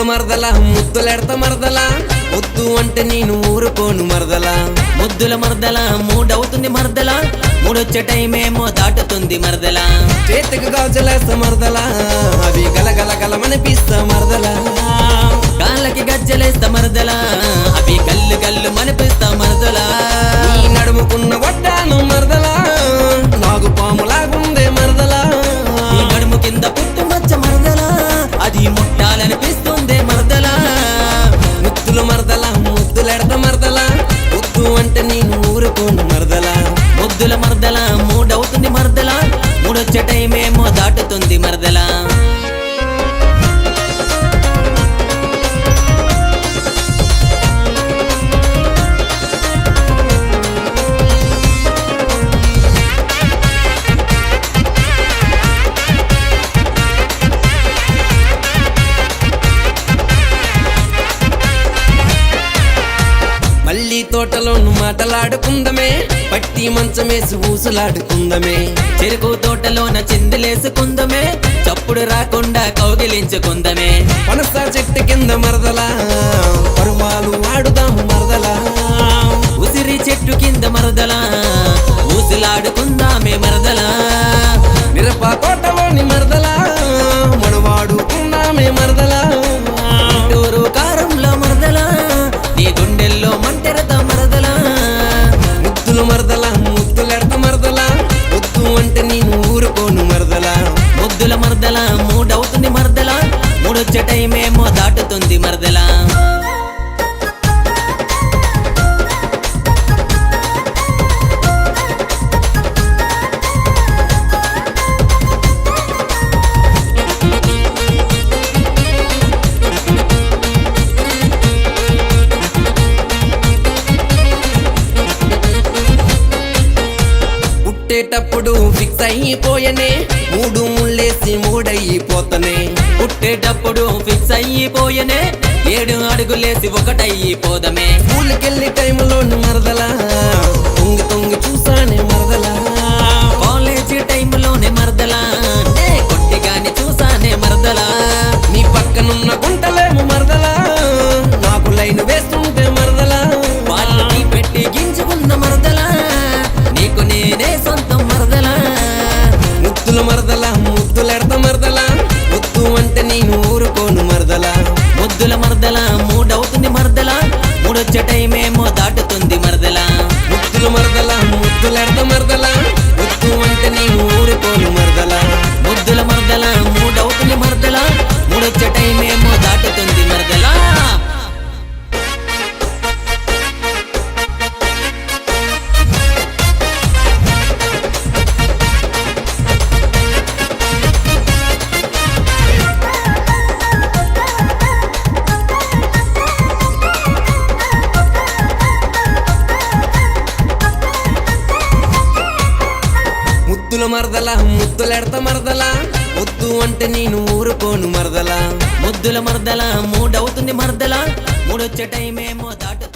మరదల ముద్దులెడత మరదల వద్దు అంటే నేను ఊరుకోను మరదల ముద్దుల మరదల మూడవుతుంది మరదల మూడొచ్చే టైమేమో దాటుతుంది మరదల చేతికి గాజులేస్త మరదల అవి గలగల గలమనిపిస్తా మరదల కాళ్ళకి గజ్జలేస్తా మరదల అవి కళ్ళు కళ్ళు మనిపిస్తా మరదల నీ నడుముకున్న వడ్డాను మరదల నాగు పాములాగుందే మరదల ఈ నడుము కింద పుట్టు మచ్చ మరదల అది ముట్టాలనిపిస్తుంది మరదల ముద్దుల మరదల ముద్దులెడత మరదల వద్దు అంటే నేను ఊరుకోను మరదల ముద్దుల మరదల మూడవుతుంది మరదల మూడొచ్చే టైమేమో దాటుతుంది మరదల మళ్ళీ తోటలోను మాటలాడుకుందమే పట్టి మంచమేసి ఊసులాడుకుందమే చెరుకు తోటలోన చిందులేసుకుందమే చప్పుడు రాకుండా కౌగిలించుకుందమే పనస చెట్టు కింద మరదల పరువాలు ఆడుదాము మరదల ఉసిరి చెట్టు కింద మరదల ఊసులాడుకుందామే మరదల మిరప తోటలోని మరదల మనవాడుకుందామే మరదల టూరు కారంలో మరదల నీ గుండెల్లో మంటెరత మరదల ముద్దులు మరదల ముద్దులెడత మరదల వద్దు అంటే నేను ఊరుకోను మరదల ముద్దుల మరదల మూడవుతుంది మరదల మూడొచ్చే టైమేమో దాటుతుంది మరదల పుట్టేటప్పుడు ఫిక్స్ అయిపోయనే మూడు ముళ్ళేసి మూడయిపోతనే పుట్టేటప్పుడు ఫిక్స్ అయిపోయనే 7 అడుగులేసి ఒకటైపోదమే స్కూల్కెళ్ళి టైంలోను మరదల తొంగి తొంగి చూసానే మరదల కాలేజీ టైంలోనే మరదల నే కొట్టిగాని చూసానే మరదల నీ పక్కనున్న గుంటలేము మరదల నాకు లైన్ వేస్తుంటే మరదల వాళ్ళకి పెట్టి గింజుకున్న మరదల నీకు నేనే సొంతం మరదల ముద్దుల మరదల ముద్దులెడత మరదల వద్దు అంటే నేను ఊరుకోను మరదల ముద్దుల మరదల మూడవుతుంది మరదల మూడొచ్చే టైమేమో దాటుతుంది మరదల ముద్దుల మరదల ముద్దులెడత మరదల వద్దు అంటే నేను ఊరుకోను మరదల ముద్దుల మరదల మూడవుతుంది మరదల మూడొచ్చే టైమేమో దాటుతుంది మరదల ముద్దుల మరదల ముద్దులెడత మరదల వద్దు అంటే నేను ఊరుకోను మరదల ముద్దుల మరదల మూడవుతుంది మరదల మూడొచ్చే టైమేమో దాటుతుంది